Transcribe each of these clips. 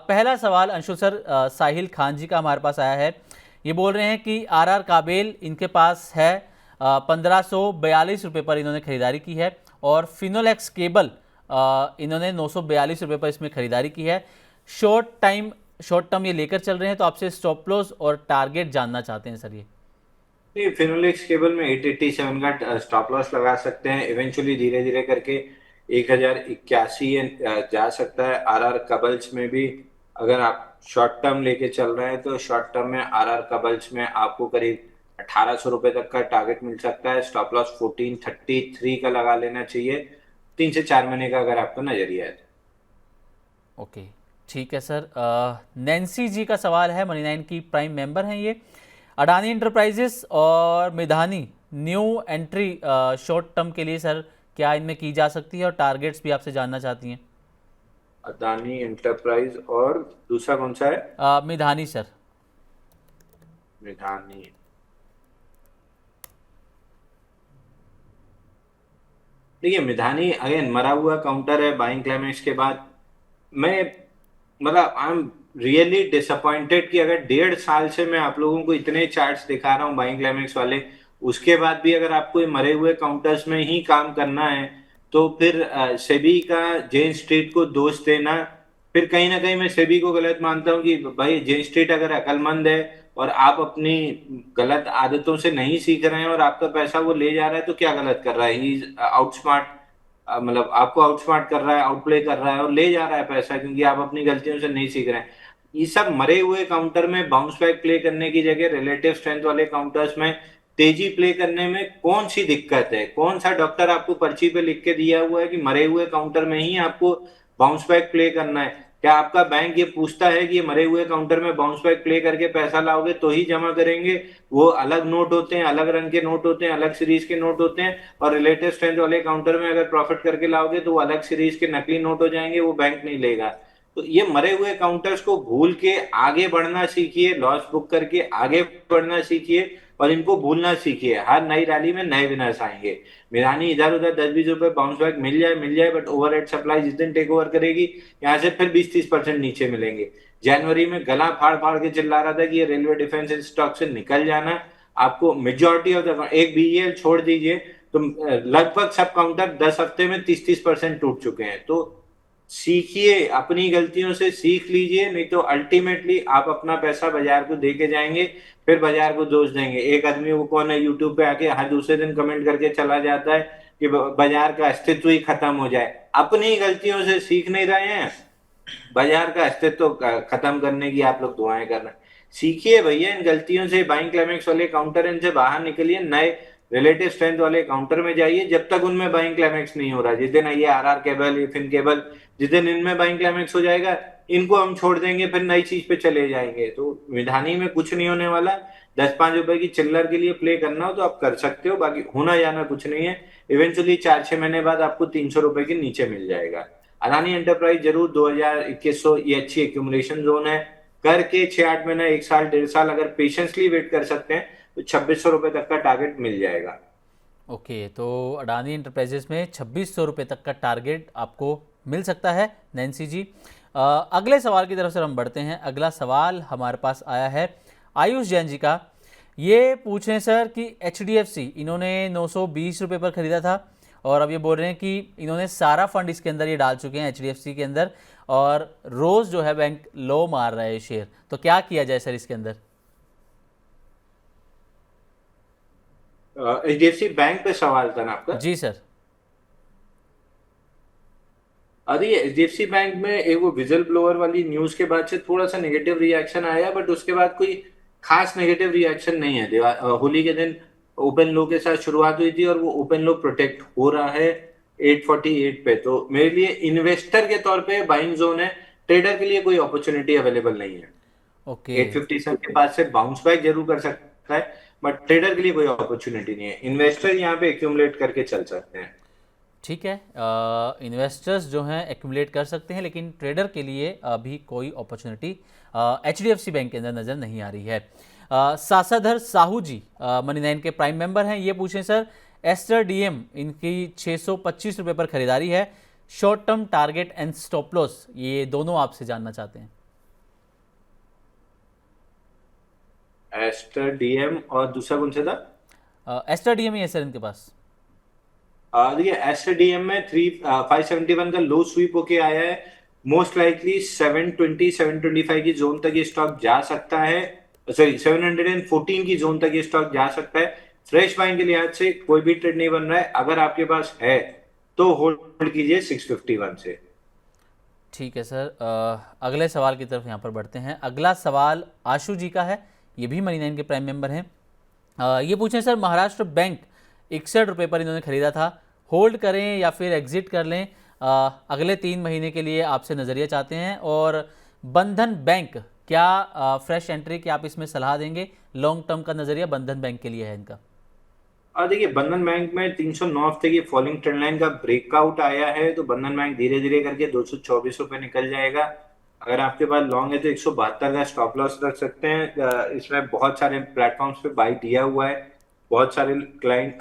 पहला सवाल अंशुल सर साहिल खान जी का हमारे पास आया है। ये बोल रहे हैं कि आरआर काबेल इनके पास है, 1542 रुपये पर इन्होंने खरीदारी की है, और फिनोलेक्स केबल इन्होंने 942 रुपये पर इसमें खरीदारी की है। शॉर्ट टर्म ये लेकर चल रहे हैं, तो आपसे स्टॉप लॉस और टारगेट जानना चाहते हैं सर ये। नहीं, फिनोलेक्स केबल में 887 का स्टॉप लॉस लगा सकते हैं। इवेंचुअली धीरे धीरे करके 1081 जा सकता है। आरआर कबल्स में भी अगर आप शॉर्ट टर्म लेके चल रहे हैं तो शॉर्ट टर्म में आरआर कबल्स में आपको करीब 1800 रुपये तक का टारगेट मिल सकता है। स्टॉप लॉस 1433 का लगा लेना चाहिए 3 से 4 महीने का अगर आपका नजरिया है। ओके, ठीक है सर। नैन्सी जी का सवाल है, मनी 9 की प्राइम मेंबर हैं ये। अडानी इंटरप्राइजेस और Midhani new entry short term के लिए सर क्या इनमें की जा सकती है, और टारगेट्स भी आपसे जानना चाहती हैं। अदानी एंटरप्राइज और दूसरा कौन सा है? मिधानी सर। मिधानी। देखिए, मिधानी अगेन मरा हुआ काउंटर है बाइंग क्लाइमेक्स के बाद। मैं मतलब आई एम रियली डिसअपॉइंटेड कि अगर 1.5 साल से मैं आप लोगों को इतने चार्ट्स दिखा रहा हूँ बाइंग क्लाइमेक्स वाले, उसके बाद भी अगर आपको ये मरे हुए काउंटर्स में ही काम करना है तो फिर सेबी का जेन स्ट्रीट को दोष देना, फिर कहीं ना कहीं मैं सेबी को गलत मानता हूँ कि भाई जेन स्ट्रीट अगर अक्लमंद है और आप अपनी गलत आदतों से नहीं सीख रहे हैं और आपका पैसा वो ले जा रहा है तो क्या गलत कर रहा है? ही आउटस्मार्ट, मतलब आपको आउटस्मार्ट कर रहा है, आउटप्ले कर रहा है और ले जा रहा है पैसा, क्योंकि आप अपनी गलतियों से नहीं सीख रहे हैं। ये सब मरे हुए काउंटर में बाउंस बैक प्ले करने की जगह रिलेटिव स्ट्रेंथ वाले काउंटर्स में तेजी प्ले करने में कौन सी दिक्कत है? कौन सा डॉक्टर आपको पर्ची पे लिख के दिया हुआ है कि मरे हुए काउंटर में ही आपको बाउंस बैक प्ले करना है? क्या आपका बैंक ये पूछता है कि ये मरे हुए काउंटर में बाउंस बैक प्ले करके पैसा लाओगे तो ही जमा करेंगे? वो अलग नोट होते हैं, अलग रंग के नोट होते हैं, अलग सीरीज के नोट होते हैं। और रिलेटिव स्ट्रेंथ वाले काउंटर में अगर प्रॉफिट करके लाओगे तो वो अलग सीरीज के नकली नोट हो जाएंगे, वो बैंक नहीं लेगा। तो ये मरे हुए काउंटर्स को भूल के आगे बढ़ना सीखिए, लॉस बुक करके आगे बढ़ना सीखिए और इनको भूलना सीखिए। हर नई रैली में नए विनर्स आएंगे। मिरानी इधर उधर 10-20 रुपए बाउंस बैक मिल जाए बट ओवरहेड सप्लाई जिस दिन टेक ओवर करेगी यहाँ से फिर 20-30% नीचे मिलेंगे। जनवरी में गला फाड़ फाड़ के चिल्ला रहा था कि ये रेलवे डिफेंस स्टॉक से निकल जाना। आपको मेजोरिटी ऑफ द एक बीईएल छोड़ दीजिए तो लगभग सब काउंटर 10 हफ्ते में 30-30% टूट चुके हैं। तो सीखिए, अपनी गलतियों से सीख लीजिए, नहीं तो अल्टीमेटली आप अपना पैसा बाजार को दे के जाएंगे, फिर बाजार को दोष देंगे। एक आदमी वो कौन है यूट्यूब पे आके हर दूसरे दिन कमेंट करके चला जाता है कि बाजार का अस्तित्व ही खत्म हो जाए। अपनी गलतियों से सीख नहीं रहे हैं, बाजार का अस्तित्व खत्म करने की आप लोग दुआएं कर रहे हैं। सीखिए भैया इन गलतियों से, बाइंग क्लाइमेक्स वाले काउंटर इनसे बाहर निकलिए, नए रिलेटिव स्ट्रेंथ वाले काउंटर में जाइए। जब तक उनमें बाइंग क्लाइमेक्स नहीं हो रहा, जिस दिन ये आरआर केबल, ये फिन केबल, जिस दिन इनमें बाइंग क्लाइमेक्स हो जाएगा इनको हम छोड़ देंगे, फिर नई चीज पे चले जाएंगे। तो विधानी में कुछ नहीं होने वाला। 10-5 रुपए की चिल्लर के लिए प्ले करना हो तो आप कर सकते हो, बाकी होना जाना कुछ नहीं है। इवेंचुअली 4-6 महीने बाद आपको 300 रुपए के नीचे मिल जाएगा। अदानी एंटरप्राइज जरूर 2000-2100 ये अच्छी एक्यूमुलेशन जोन है। करके 6-8 महीना, 1 साल, 1.5 साल अगर पेशेंसली वेट कर सकते हैं तो 2600 रुपए तक का टारगेट मिल जाएगा। ओके, तो अडानी इंटरप्राइजेस में 2600 रुपये तक का टारगेट आपको मिल सकता है नैन्सी जी। अगले सवाल की तरफ से हम बढ़ते हैं। अगला सवाल हमारे पास आया है आयुष जैन जी का। ये पूछ रहे हैं सर कि HDFC इन्होंने 920 रुपये पर ख़रीदा था, और अब ये बोल रहे हैं कि इन्होंने सारा फंड इसके अंदर ये डाल चुके हैं HDFC के अंदर, और रोज़ जो है बैंक लो मार रहा है शेयर, तो क्या किया जाए सर इसके अंदर? HDFC बैंक पे सवाल था ना आपका? जी सर। अरे HDFC बैंक में एक वो विजल ब्लोअर वाली न्यूज के बाद से थोड़ा सा नेगेटिव रिएक्शन आया, बट उसके बाद कोई खास नेगेटिव रिएक्शन नहीं है। होली के दिन ओपन लो के साथ शुरुआत हुई थी और वो ओपन लो प्रोटेक्ट हो रहा है 848 पे। तो मेरे लिए इन्वेस्टर के तौर पे बाइंग जोन है, ट्रेडर के लिए कोई अपॉर्चुनिटी अवेलेबल नहीं है। ओके, 857 के बाद से बाउंस बैक जरूर कर सकता है बट ट्रेडर के लिए कोई अपॉर्चुनिटी नहीं है। इन्वेस्टर यहाँ पे एक्यूमुलेट करके चल सकते हैं। ठीक है। इन्वेस्टर्स जो हैं एक्यूमुलेट कर सकते हैं, लेकिन ट्रेडर के लिए अभी कोई अपॉर्चुनिटी HDFC बैंक के अंदर नज़र नहीं आ रही है। सासाधर साहू जी मनी 9 के प्राइम मेंबर हैं। ये पूछें सर, एस्टर DM इनकी 625 रुपये पर खरीदारी है। Short term target and stop loss ये दोनों आपसे जानना चाहते हैं। एस्टर डीएम और दूसरा कौन सा था? एस्टर डीएम ही है सर इनके पास। देखिए एस्टर डीएम में 571 का लो स्वीप होके आया है। मोस्ट लाइकली 720 725 की जोन तक ये स्टॉक जा सकता है। सॉरी, 714 की जोन तक ये स्टॉक जा सकता है। फ्रेश बाइंग के लिहाज से कोई भी ट्रेड नहीं बन रहा है। अगर आपके पास है तो होल्ड कीजिए 651 से। ठीक है सर, अगले सवाल की तरफ यहाँ पर बढ़ते हैं। अगला सवाल आशु जी का है, ये भी मनी 9 के प्राइम मेंबर हैं। ये पूछें सर, महाराष्ट्र बैंक 61 रुपये पर इन्होंने खरीदा था, होल्ड करें या फिर एग्जिट कर लें? अगले 3 महीने के लिए आपसे नज़रिया चाहते हैं। और बंधन बैंक, क्या फ्रेश एंट्री की आप इसमें सलाह देंगे? लॉन्ग टर्म का नज़रिया बंधन बैंक के लिए है इनका। और देखिए बंधन बैंक में 309 हफ्ते की फॉलिंग ट्रेंड लाइन का ब्रेकआउट आया है, तो बंधन बैंक धीरे धीरे करके 224 रुपए निकल जाएगा। अगर आपके पास लॉन्ग है तो 172 का स्टॉप लॉस रख सकते हैं। इसमें बहुत सारे प्लेटफॉर्म्स पे बाई दिया हुआ है। बहुत सारे क्लाइंट,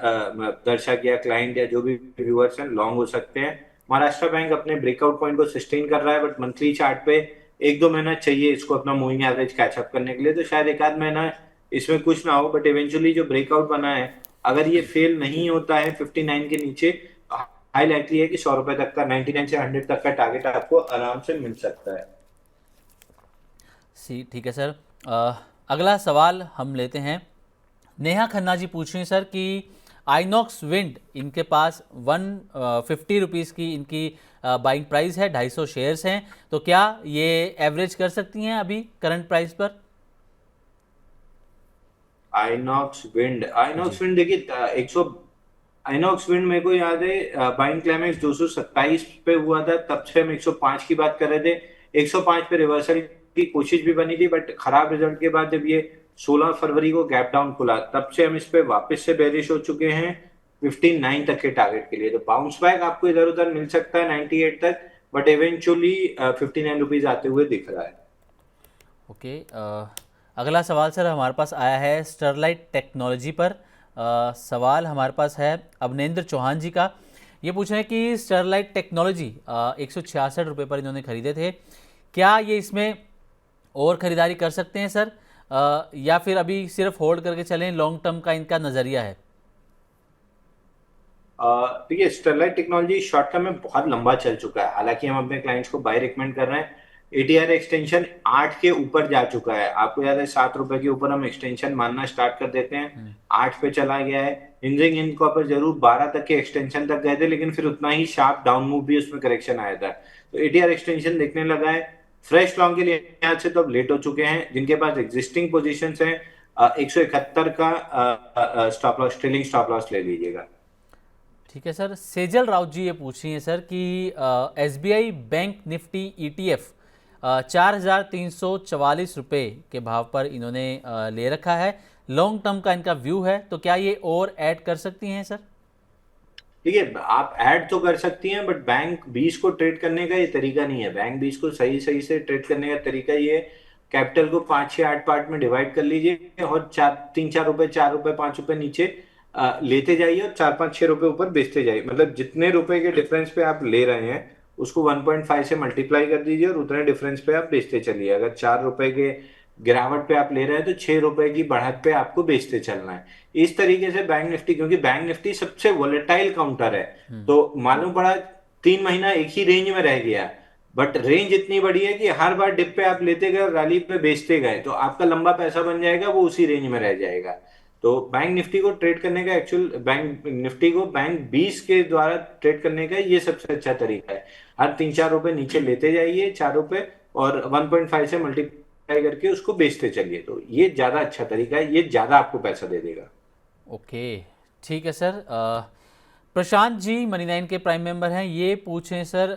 दर्शक या क्लाइंट या जो भी व्यूअर्स हैं लॉन्ग हो सकते हैं। महाराष्ट्र बैंक अपने ब्रेकआउट पॉइंट को सस्टेन कर रहा है, बट मंथली चार्ट पे 1-2 महीना चाहिए इसको अपना मूविंग एवरेज कैचअप करने के लिए। तो शायद एक आध महीना इसमें कुछ ना हो, बट इवेंचुअली जो ब्रेकआउट बना है, अगर ये फेल नहीं होता है 59 के नीचे, हाई लाइकली है कि 100 रुपए तक का, 99 से 100 तक का टारगेट आपको आराम से मिल सकता है। ठीक है सर, अगला सवाल हम लेते हैं। नेहा खन्ना जी पूछ रही हैं सर कि आइनॉक्स विंड, इनके पास 150 रुपीज़ की इनकी बाइंग प्राइस है, 250 शेयर्स हैं, तो क्या ये एवरेज कर सकती हैं अभी करंट प्राइस पर? जी। आइनॉक्स विंड देखिए, 100, आइनॉक्स विंड मेरे को याद है बाइंग क्लाइमेक्स 227 पे हुआ था, तब से हम 105 की बात कर रहे थे। 105 पे रिवर्सल की कोशिश भी बनी थी, बट खराब रिजल्ट के बाद जब ये 16 फरवरी को गैप डाउन खुला, तब से हम इस पे वापस से बेरिश हो चुके हैं 59 तक के टारगेट के लिए। तो बाउंस बैक आपको इधर उधर मिल सकता है 98 तक, बट इवेंचुअली 59 रुपीज आते हुए दिख रहा है। ओके, अगला सवाल सर हमारे पास आया है स्टरलाइट टेक्नोलॉजी पर। सवाल हमारे पास है अवनेंद्र चौहान जी का। ये पूछ रहे हैं कि स्टरलाइट टेक्नोलॉजी 166 रुपये पर इन्होंने खरीदे थे, क्या ये इसमें और ख़रीदारी कर सकते हैं सर? या फिर अभी सिर्फ होल्ड करके चलें, लॉन्ग टर्म का इनका नज़रिया है? देखिए स्टरलाइट टेक्नोलॉजी शॉर्ट टर्म में बहुत लंबा चल चुका है, हालांकि हम अपने क्लाइंट्स को बाय रिकमेंड कर रहे हैं। एटीआर एक्सटेंशन 8 के ऊपर जा चुका है। आपको याद है 7 रुपए के ऊपर हम एक्सटेंशन मानना स्टार्ट कर देते हैं, 8 पे चला गया है। हिंजिंग इन पर जरूर 12 तक के एक्सटेंशन तक गए थे, लेकिन फिर उतना ही शार्प डाउन मूव भी उसमें करेक्शन आया था। तो एटीआर एक्सटेंशन देखने लगा है। फ्रेश लॉन्ग के लिए यहाँ से तो अब लेट हो चुके हैं। जिनके पास एग्जिस्टिंग पोजिशन है, 171 का stop loss, trailing stop loss ले लीजिएगा। ठीक है सर, सेजल राउत जी ये पूछ रही हैं सर कि एसबीआई बैंक निफ्टी ईटीएफ 4,344 रुपये के भाव पर इन्होंने ले रखा है। लॉन्ग टर्म का इनका व्यू है, तो क्या ये और ऐड कर सकती हैं सर? देखिए आप ऐड तो कर सकती हैं, बट बैंक 20 को ट्रेड करने का ये तरीका नहीं है। बैंक 20 को सही सही से ट्रेड करने का तरीका ये है, कैपिटल को 5-6-8 पार्ट में डिवाइड कर लीजिए और 3-4 रुपए, 4 रुपए, 5 रुपए नीचे लेते जाइए और 4-5-6 रुपए ऊपर बेचते जाइए। मतलब जितने रुपए के डिफरेंस पे आप ले रहे हैं उसको 1.5 से मल्टीप्लाई कर दीजिए और उतने डिफरेंस पे आप बेचते चलिए। अगर 4 रुपए के गिरावट पे आप ले रहे हैं तो 6 रुपए की बढ़त पे आपको बेचते चलना है। इस तरीके से बैंक निफ्टी, क्योंकि बैंक निफ्टी सबसे वोलेटाइल काउंटर है, तो मालूम पड़ा 3 महीना एक ही रेंज में रह गया, बट रेंज इतनी बड़ी है कि हर बार डिप पे आप लेते गए और रैली पे बेचते गए, तो आपका लंबा पैसा बन जाएगा, वो उसी रेंज में रह जाएगा। तो बैंक निफ्टी को ट्रेड करने का, एक्चुअल बैंक निफ्टी को बैंक 20 के द्वारा ट्रेड करने का ये सबसे अच्छा तरीका है। हर 3-4 रुपए नीचे लेते जाइए, 4 रुपए, और 1.5 से मल्टीप्लाई करके उसको बेचते चलिए। तो ये ज्यादा अच्छा तरीका है, ये ज्यादा आपको पैसा दे देगा। ओके, ठीक है सर। प्रशांत जी मनी 9 के प्राइम मेंबर हैं, ये पूछ रहे हैं सर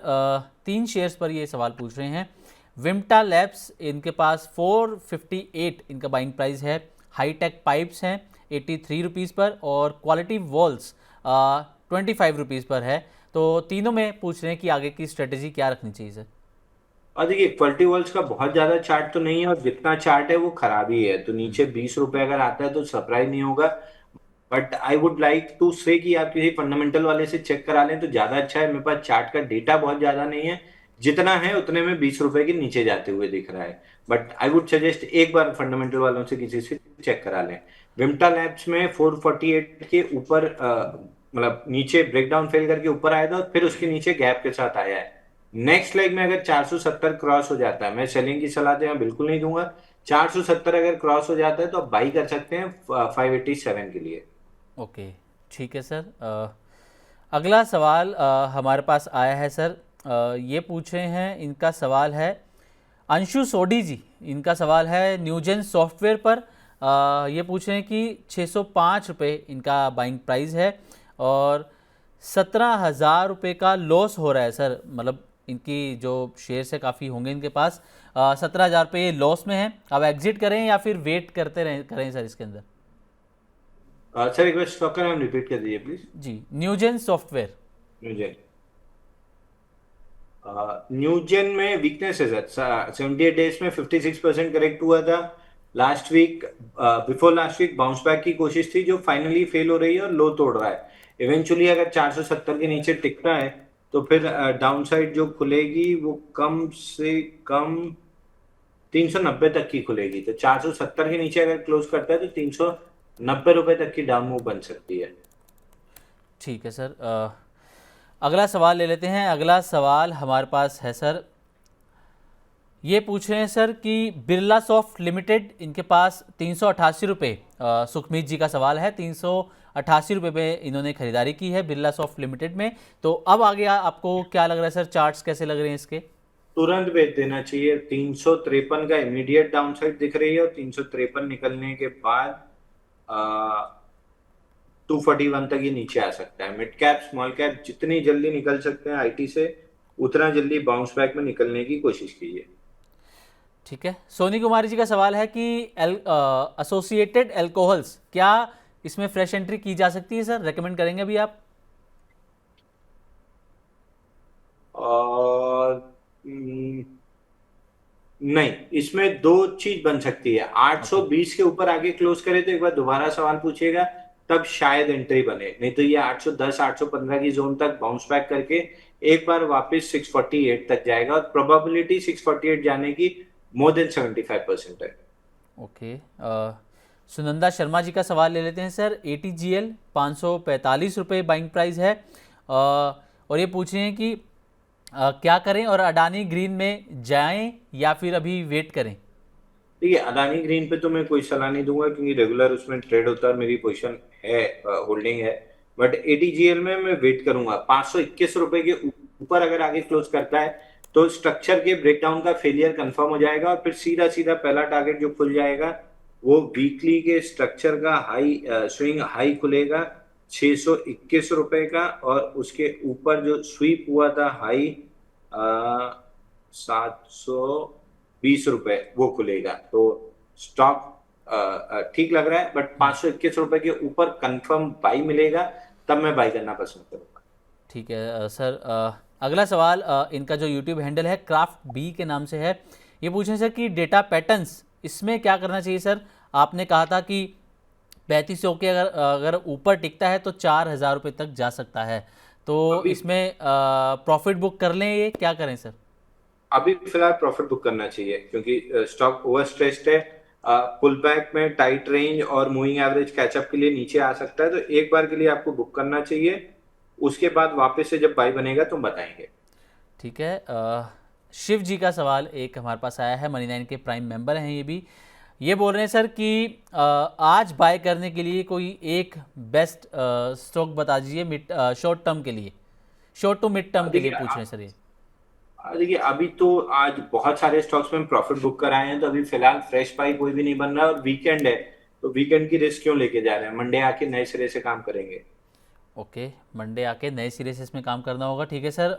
3 शेयर्स पर ये सवाल पूछ रहे हैं। विम्टा लैब्स, इनके पास 458 इनका बाइंग प्राइस है। हाईटेक पाइप्स हैं 83 रुपीज़ पर, और क्वालिटी वॉल्स 25 रुपीज़ पर है। तो तीनों में पूछ रहे हैं कि आगे की स्ट्रेटेजी क्या रखनी चाहिए सर? और देखिए क्वालिटी वॉल्स का बहुत ज्यादा चार्ट तो नहीं है, और जितना चार्ट है वो खराब ही है, तो नीचे 20 रुपए अगर आता है तो सरप्राइज नहीं होगा। But I would like to say कि आप किसी फंडामेंटल वाले से चेक करा लें तो ज्यादा अच्छा है। मेरे पास चार्ट का डेटा बहुत ज्यादा नहीं है, जितना है उतने में 20 रुपए के नीचे जाते हुए दिख रहा है। बट आई वुड सजेस्ट एक बार फंडामेंटल वालों से किसी से चेक करा लें। विम्टा लैब्स में 448 के ऊपर मतलब नीचे ब्रेकडाउन फेल करके ऊपर आया था और फिर उसके नीचे गैप के साथ आया है। नेक्स्ट लेग में अगर 470 क्रॉस हो जाता है, मैं सेलिंग की सलाह तो यहाँ बिल्कुल नहीं दूंगा। 470 अगर क्रॉस हो जाता है तो आप बाई कर सकते हैं 587 के लिए। ओके, ठीक है सर। अगला सवाल हमारे पास आया है सर। ये पूछ रहे हैं, इनका सवाल है अंशु सोडी जी। इनका सवाल है न्यूजेन सॉफ्टवेयर पर। ये पूछ रहे हैं कि 605 रुपये इनका बाइंग प्राइस है और 17,000 रुपये का लॉस हो रहा है सर। मतलब इनकी जो शेयर्स है काफ़ी होंगे इनके पास। 17,000 रुपये ये लॉस में है। अब एग्जिट करें या फिर वेट करते रहें करें सर इसके अंदर? सर एक बार स्टॉक का नाम रिपीट कर दीजिए प्लीज। जी, न्यूजेन सॉफ्टवेयर। न्यूजेन। न्यूजेन में वीकनेस है सर। 78 डेज में 56% करेक्ट हुआ था। Last week, before last week bounce back की कोशिश थी जो फाइनली फेल हो रही है और लो तोड़ रहा है। इवेंचुअली अगर 470 के नीचे टिकता है तो फिर डाउनसाइड जो खुलेगी वो कम से कम 390 तक की खुलेगी। तो 470 के नीचे अगर क्लोज करता है तो 390 रुपए तक की डाउन मूव बन सकती है। ठीक है सर। अगला सवाल ले लेते हैं। अगला सवाल हमारे पास है सर। ये पूछ रहे हैं सर कि बिरला सॉफ्ट लिमिटेड, इनके पास 388 रुपये, सुखमीत जी का सवाल है, 388 रुपये पे इन्होंने खरीदारी की है बिरला सॉफ्ट लिमिटेड में। तो अब आगे आपको क्या लग रहा है सर, चार्ट्स कैसे लग रहे हैं इसके? तुरंत बेच देना चाहिए। 353 का इमीडिएट डाउनसाइड दिख रही है और 353 निकलने के बाद 241 तक ही नीचे आ सकता है। मिड कैप स्मॉल कैप जितनी जल्दी निकल सकते हैं आईटी से, उतना जल्दी बाउंस बैक में निकलने की कोशिश कीजिए। ठीक है। सोनी कुमारी जी का सवाल है कि एसोसिएटेड एल्कोहल्स, क्या इसमें फ्रेश एंट्री की जा सकती है सर? रेकमेंड करेंगे अभी आप? और नहीं, इसमें दो चीज बन सकती है। 820 के ऊपर आगे क्लोज करे तो एक बार दोबारा सवाल पूछिएगा, तब शायद एंट्री बने। नहीं तो ये 810 815 की जोन तक बाउंस बैक करके एक बार वापस 648 तक जाएगा और प्रोबेबिलिटी 648 जाने की मोर देन 75% है। ओके। सुनंदा शर्मा जी का सवाल ले लेते हैं सर। ATGL 545 रुपये बाइंग प्राइस है। और ये पूछ रहे हैं कि क्या करें और अडानी ग्रीन में जाएं या फिर अभी वेट करें? देखिए, अडानी ग्रीन पे तो मैं कोई सलाह नहीं दूंगा क्योंकि रेगुलर उसमें ट्रेड होता है, मेरी पोजीशन है, होल्डिंग है। बट एटीजीएल में मैं वेट करूंगा। 521 रुपए के ऊपर अगर आगे क्लोज करता है तो स्ट्रक्चर के ब्रेकडाउन का फेलियर कंफर्म हो जाएगा और फिर सीधा सीधा पहला टारगेट जो खुल जाएगा वो वीकली के स्ट्रक्चर का हाई, स्विंग हाई खुलेगा 621 रुपए का, और उसके ऊपर जो स्वीप हुआ था हाई 720 रुपए वो खुलेगा। तो स्टॉक ठीक लग रहा है, बट 521 रुपए के ऊपर कंफर्म बाई मिलेगा तब मैं बाई करना पसंद करूंगा। ठीक है सर। अगला सवाल, इनका जो यूट्यूब हैंडल है क्राफ्ट बी के नाम से है। ये पूछे सर कि डेटा पैटर्न्स, इसमें क्या करना चाहिए सर? आपने कहा था कि 3500 के अगर ऊपर टिकता है तो 4,000 रुपये तक जा सकता है। तो इसमें प्रॉफिट बुक कर लें, ये क्या करें सर? अभी फिलहाल प्रॉफिट बुक करना चाहिए क्योंकि स्टॉक ओवर स्ट्रेस्ड है। पुल बैक में टाइट रेंज और मूविंग एवरेज कैचअप के लिए नीचे आ सकता है, तो एक बार के लिए आपको बुक करना चाहिए। उसके बाद वापस से जब बाई बनेगा तो बताएंगे। ठीक है। शिव जी का सवाल एक हमारे पास आया है, मनी9 के प्राइम मेंबर हैं ये भी। ये बोल रहे हैं सर कि आज बाय करने के लिए कोई एक बेस्ट स्टॉक बता दीजिए शॉर्ट टर्म के लिए, शॉर्ट टू मिड टर्म के लिए पूछ रहे हैं सर ये। देखिए, अभी तो आज बहुत सारे स्टॉक्स में प्रॉफिट बुक कराए हैं, तो अभी फिलहाल फ्रेश बाई कोई भी नहीं बन रहा और वीकेंड है, तो वीकेंड की रिस्क क्यों लेके जा रहे हैं? मंडे आके नए सिरे से काम करेंगे। ओके, मंडे आके नए सिरे से इसमें काम करना होगा। ठीक है सर।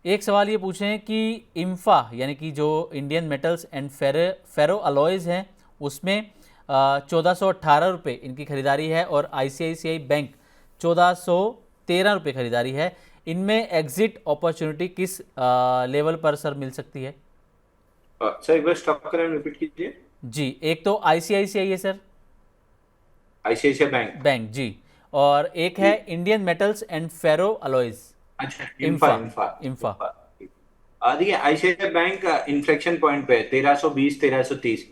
एक सवाल ये पूछ रहे हैं कि इम्फा यानी कि जो Indian metals and ferro alloys हैं उसमें 1418 रुपये इनकी खरीदारी है और ICICI बैंक 1413 रुपये खरीदारी है। इनमें एग्जिट अपॉर्चुनिटी किस लेवल पर सर मिल सकती है? सर एक बार स्टॉक का नाम रिपीट कीजिए। जी, एक तो ICICI है सर, आईसीआईसीआई बैंक। बैंक जी, और एक है Indian metals and ferro alloys. अच्छा, इम्फा। इम्फा। देखिए, आईसीआईसीआई बैंक इन्फ्लेक्शन पॉइंट पे है 1320 1330।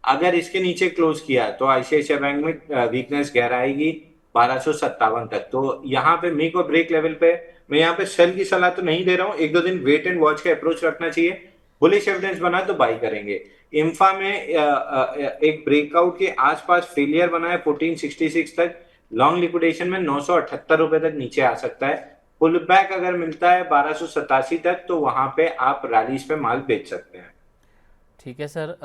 अगर इसके नीचे क्लोज किया तो आईसीआईसीआई बैंक में वीकनेस गहराएगी 1257 तक। तो यहाँ पे मेक और ब्रेक लेवल पे मैं यहाँ पे सेल की सलाह तो नहीं दे रहा हूँ, एक दो दिन वेट एंड वॉच का अप्रोच रखना चाहिए। बुलिश एविडेंस बना तो बाई करेंगे। इंफा में एक ब्रेकआउट के आसपास फेलियर बना है 1466 तक, लॉन्ग लिक्विडेशन में 978 रुपए तक नीचे आ सकता है। पुल बैक अगर मिलता है 1287 तक तो वहां पे आप रैलीज पे माल बेच सकते हैं। ठीक है सर।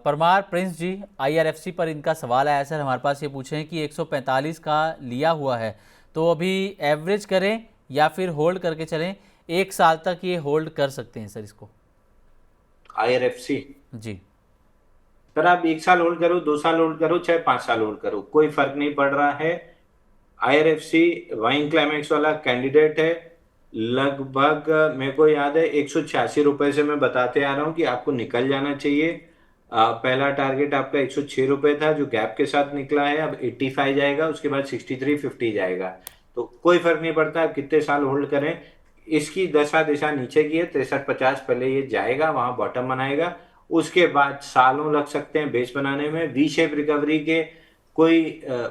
परमार प्रिंस जी, आईआरएफसी पर इनका सवाल आया सर हमारे पास, ये पूछे हैं कि 145 का लिया हुआ है तो अभी एवरेज करें या फिर होल्ड करके चलें, एक साल तक ये होल्ड कर सकते हैं सर इसको। आईआरएफसी जी। सर आप 1 साल होल्ड करो, 2 साल होल्ड करो, चाहे 5 साल होल्ड करो, कोई फर्क नहीं पड़ रहा है। आईआरएफसी वाइन क्लाइमेक्स वाला कैंडिडेट है। लगभग मेरे को याद है 186 रुपए से मैं बताते आ रहा हूँ कि आपको निकल जाना चाहिए। पहला टारगेट आपका 106 रुपए था जो गैप के साथ निकला है, अब 85 जाएगा, उसके बाद 6350 जाएगा। तो कोई फर्क नहीं पड़ता आप कितने साल होल्ड करें। इसकी दशा दिशा नीचे की है 6350, पहले ये जाएगा वहां बॉटम बनाएगा, उसके बाद सालों लग सकते हैं बेस बनाने में। वी शेप रिकवरी के कोई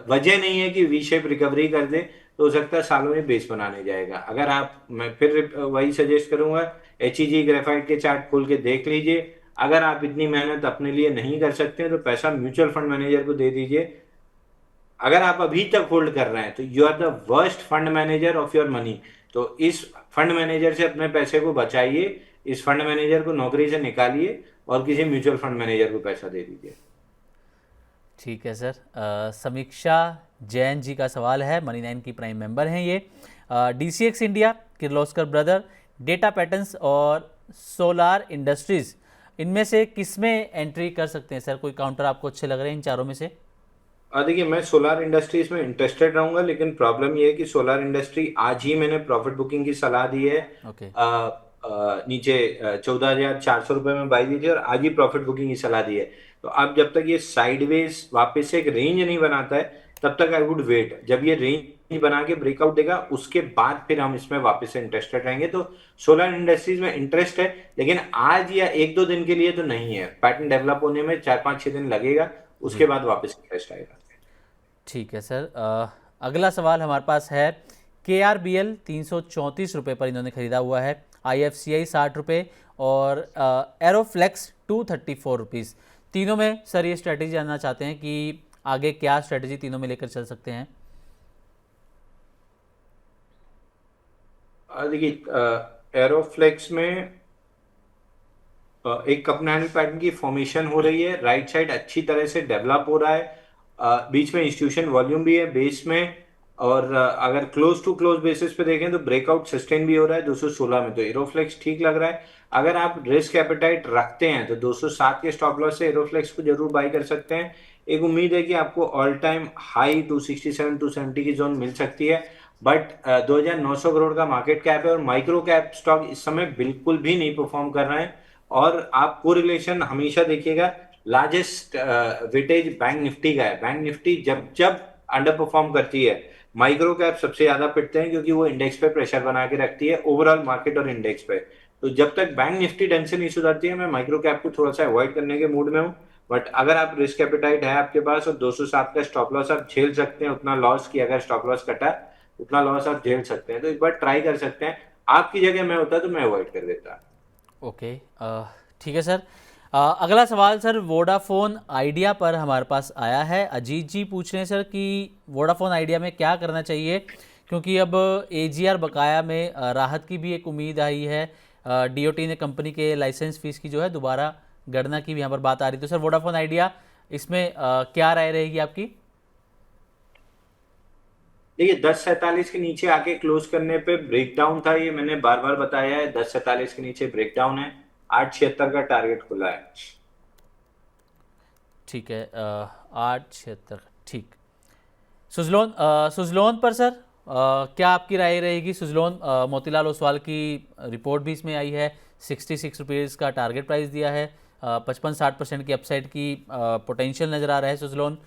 वजह नहीं है कि वी शेप रिकवरी कर दे, तो हो सकता है सालों में बेस बनाने जाएगा। अगर आप, मैं फिर वही सजेस्ट करूंगा, एचईजी ग्रेफाइट के चार्ट खोल के देख लीजिए। अगर आप इतनी मेहनत अपने लिए नहीं कर सकते तो पैसा म्यूचुअल फंड मैनेजर को दे दीजिए। अगर आप अभी तक होल्ड कर रहे हैं तो you are the worst fund manager of your money. तो इस फंड मैनेजर से अपने पैसे को बचाइए, इस फंड मैनेजर को नौकरी से निकालिए और किसी म्यूचुअल फंड मैनेजर को पैसा दे दीजिए। ठीक है सर। समीक्षा जैन जी का सवाल है, मनी 9 की प्राइम मेंबर हैं ये। DCX India, Kirloskar brother, data patterns और सोलार इंडस्ट्रीज़, इनमें से किस में एंट्री कर सकते हैं सर? कोई काउंटर आपको अच्छे लग रहे हैं इन चारों में से? देखिए मैं सोलार इंडस्ट्रीज में इंटरेस्टेड रहूंगा, लेकिन प्रॉब्लम ये है कि सोलार इंडस्ट्री आज ही मैंने प्रॉफिट बुकिंग की सलाह दी है। ओके। नीचे 14,400 रुपये में बाई दी थी और आज ही प्रॉफिट बुकिंग की सलाह दी है। तो अब जब तक ये साइडवेज वापस से एक रेंज नहीं बनाता है तब तक आई वुड वेट। जब ये रेंज बना के ब्रेकआउट देगा उसके बाद फिर हम इसमें वापस से इंटरेस्टेड रहेंगे। तो सोलर इंडस्ट्रीज में इंटरेस्ट है, लेकिन आज या एक दो दिन के लिए तो नहीं है। पैटर्न डेवलप होने में 4-5-6 दिन लगेगा, उसके जी। बाद वापस इंटरेस्ट आएगा। ठीक है सर। अगला सवाल हमारे पास है, KRBL 334 रुपये पर इन्होंने ख़रीदा हुआ है, IFCI 60 रुपये और एरोफ्लेक्स 234 रुपीज़। तीनों में सर ये स्ट्रेटेजी जानना चाहते हैं कि आगे क्या स्ट्रेटेजी तीनों में लेकर चल सकते हैं? देखिए एरोफ्लेक्स में एक कप हैंडल पैटर्न की फॉर्मेशन हो रही है, राइट साइड अच्छी तरह से डेवलप हो रहा है, बीच में इंस्टीट्यूशन वॉल्यूम भी है बेस में। और अगर क्लोज टू क्लोज बेसिस पे देखें तो ब्रेकआउट सस्टेन भी हो रहा है 216 में, तो एरोफ्लेक्स ठीक लग रहा है। अगर आप रिस्क एपेटाइट रखते हैं तो 207 के स्टॉप लॉस से एरोफ्लेक्स को जरूर बाई कर सकते हैं। एक उम्मीद है कि आपको ऑल टाइम हाई 267 270 की जोन मिल सकती है, बट 2,900 करोड़ का मार्केट कैप है और माइक्रो कैप स्टॉक इस समय बिल्कुल भी नहीं परफॉर्म कर रहे हैं। और आप कोरिलेशन हमेशा देखिएगा, लार्जेस्ट वेटेज बैंक निफ्टी का है। बैंक निफ्टी जब जब अंडर परफॉर्म करती है माइक्रो कैप सबसे ज्यादा पिटते हैं, क्योंकि वो इंडेक्स पे प्रेशर बना के रखती है ओवरऑल मार्केट और इंडेक्स पे। तो जब तक बैंक निफ्टी ढंग से नहीं सुधरती है मैं माइक्रो कैप को थोड़ा सा अवॉइड करने के मूड में हूँ। बट अगर आप रिस्क एपेटाइट है आपके पास और 207 का स्टॉप लॉस आप झेल सकते हैं, उतना लॉस की अगर स्टॉप लॉस कटा उतना लॉस आप झेल सकते हैं, तो एक बार ट्राई कर सकते हैं। आपकी जगह मैं होता तो मैं अवॉइड कर देता। ओके। ठीक है सर। अगला सवाल सर वोडाफोन आइडिया पर हमारे पास आया है। अजीत जी पूछ रहे हैं सर कि वोडाफोन आइडिया में क्या करना चाहिए, क्योंकि अब AGR बकाया में राहत की भी एक उम्मीद आई है। DOT ने कंपनी के लाइसेंस फीस की जो है दोबारा गणना की भी यहाँ पर बात आ रही है। तो सर वोडाफोन आइडिया इसमें क्या राय रहेगी आपकी? देखिए 1047 के नीचे आके क्लोज करने पे ब्रेकडाउन था, ये मैंने बार बार बताया है। 1047 के नीचे ब्रेकडाउन है, 876 का टारगेट खुला है। ठीक है। 876 ठीक। सुजलोन, सुजलोन पर सर क्या आपकी राय रहेगी? सुजलोन, मोतीलाल ओसवाल की रिपोर्ट भी इसमें आई है, 66 रुपीज़ का टारगेट प्राइस दिया है, 55-60% की अपसाइड की पोटेंशियल नज़र आ रहा है सुजलोन।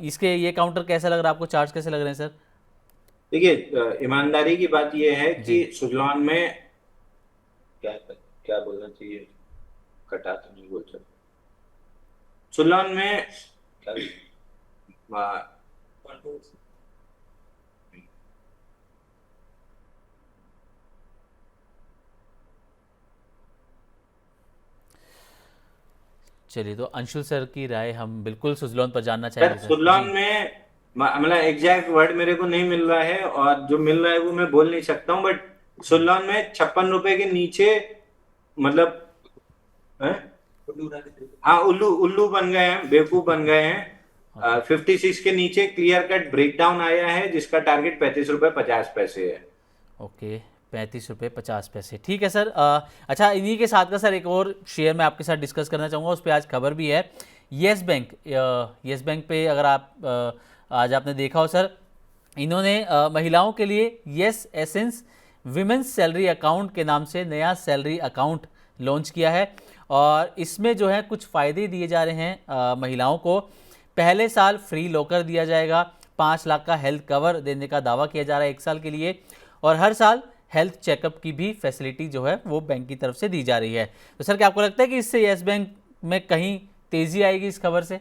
इसके ये काउंटर कैसा लग रहा है आपको? चार्ट्स कैसे लग रहे हैं सर? देखिए ईमानदारी की बात यह है जी। कि सुजलॉन में क्या क्या बोलना चाहिए, कटा तो नहीं बोल सकता। सुलोन में आ, चलिए, तो अंशुल सर की राय हम बिल्कुल सुजलॉन पर जानना सर चाहेंगे सर सुलोन जी। में मतलब एग्जैक्ट वर्ड मेरे को नहीं मिल रहा है, और जो मिल रहा है वो मैं बोल नहीं सकता हूँ, बट सुलोन में 56 रुपए के नीचे मतलब हैं? हाँ, उल्लू उल्लू बन गए हैं, बेवकूफ बन गए हैं। ओके। 56 के नीचे क्लियर कट ब्रेकडाउन आया है, जिसका टारगेट 35 रुपए 50 पैसे है। ओके, 35 रुपये 50 पैसे, ठीक है सर। अच्छा, इन्हीं के साथ का सर एक और शेयर मैं आपके साथ डिस्कस करना चाहूँगा, उस पर आज खबर भी है। Yes bank. येस बैंक पे अगर आप आज आपने देखा हो सर, इन्होंने महिलाओं के लिए yes essence women's salary account के नाम से नया सैलरी अकाउंट लॉन्च किया है। और इसमें जो है कुछ फ़ायदे दिए जा रहे हैं महिलाओं को। पहले साल फ्री लॉकर दिया जाएगा, 5 लाख का हेल्थ कवर देने का दावा किया जा रहा है 1 साल के लिए, और हर साल हेल्थ चेकअप की भी फैसिलिटी जो है वो बैंक की तरफ से दी जा रही है। तो सर, क्या आपको लगता है कि इससे येस बैंक में कहीं तेज़ी आएगी इस खबर से?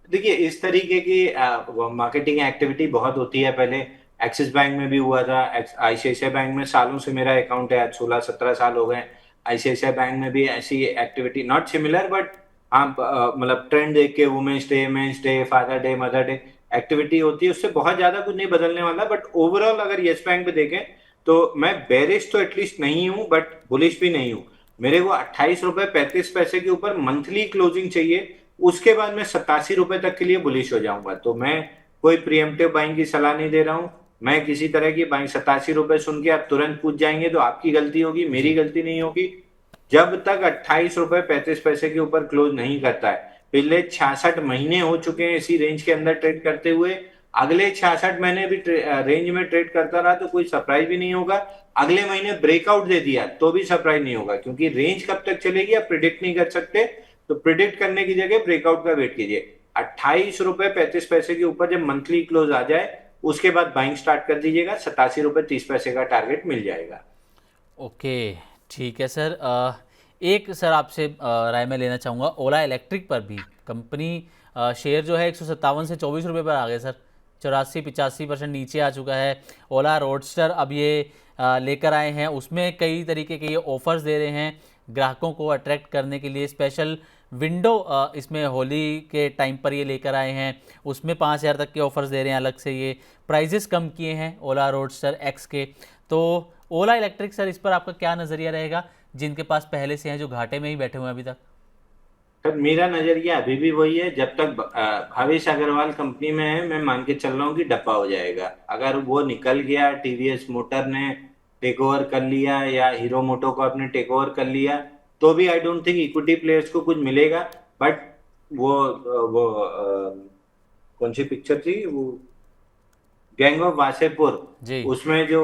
देखिए, इस तरीके की मार्केटिंग एक्टिविटी बहुत होती है। पहले एक्सिस बैंक में भी हुआ था, आईसीआईसीआई बैंक में सालों से मेरा अकाउंट है, आज 16-17 साल हो गए। आईसीआईसीआई बैंक में भी ऐसी एक्टिविटी, नॉट सिमिलर बट हाँ, मतलब ट्रेंड देख के women's day, men's day, father day, mother day activity होती है। उससे बहुत ज्यादा कुछ नहीं बदलने वाला, बट ओवरऑल अगर येस बैंक पे देखें तो मैं बेरिश तो एटलीस्ट नहीं हूँ, बट बुलिश भी नहीं हूँ। मेरे को 28 रुपए 35 पैसे के ऊपर मंथली क्लोजिंग चाहिए। उसके बाद मैं 87 रुपए तक के लिए बुलिश हो जाऊंगा। तो मैं कोई प्रियम्पटिव बाइंग की सलाह नहीं दे रहा हूं। मैं किसी तरह की बाइंग 87 रुपए सुन के आप तुरंत कूद जाएंगे तो आपकी गलती होगी, मेरी जी। गलती नहीं होगी। जब तक 28 रुपए 35 पैसे के ऊपर क्लोज नहीं करता है, पिछले 66 महीने हो चुके हैं इसी रेंज के अंदर ट्रेड करते हुए, अगले 66 महीने भी रेंज में ट्रेड करता रहा तो कोई सरप्राइज भी नहीं होगा। अगले महीने ब्रेकआउट दे दिया तो भी सरप्राइज नहीं होगा, क्योंकि रेंज कब तक चलेगी आप प्रिडिक्ट नहीं कर सकते। तो प्रिडिक्ट करने की जगह ब्रेकआउट का वेट कीजिए। 28 रुपए 35 पैसे के ऊपर जब मंथली क्लोज आ जाए, उसके बाद बाइंग स्टार्ट कर दीजिएगा। 87 रुपए 30 पैसे का टारगेट मिल जाएगा। ओके, ठीक है सर। एक सर आपसे राय मैं लेना चाहूँगा ओला इलेक्ट्रिक पर भी। कंपनी शेयर जो है 157 से 24 रुपये पर आ गए सर, 84-85% नीचे आ चुका है। ओला रोडस्टर अब ये लेकर आए हैं, उसमें कई तरीके के ये ऑफर्स दे रहे हैं ग्राहकों को अट्रैक्ट करने के लिए। स्पेशल विंडो इसमें होली के टाइम पर ये लेकर आए हैं, उसमें 5,000 तक के ऑफर्स दे रहे हैं अलग से। ये प्राइजेस कम किए हैं ओला रोडस्टर एक्स के। तो ओला इलेक्ट्रिक सर, इस पर आपका क्या नज़रिया रहेगा, जिनके पास पहले से हैं, जो घाटे में ही बैठे हुए हैं अभी तक? सर मेरा नजरिया अभी भी वही है। जब तक भावेश अग्रवाल कंपनी में है, मैं मान के चल रहा हूँ कि डब्बा हो जाएगा। अगर वो निकल गया, टीवीएस मोटर ने टेक ओवर कर लिया या हीरो मोटो को आपने टेक ओवर कर लिया, तो भी I don't think equity players को कुछ मिलेगा। बट वो कौन सी पिक्चर थी वो, गैंग ऑफ वासेपुर, जी। उसमें जो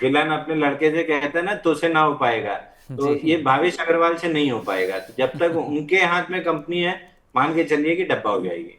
विलन अपने लड़के से कहता है ना, तो से ना हो पाएगा। तो जी। ये भावेश अग्रवाल से नहीं हो पाएगा। तो जब तक उनके हाथ में कंपनी है, मान के चलिए कि डब्बा हो जाएगी।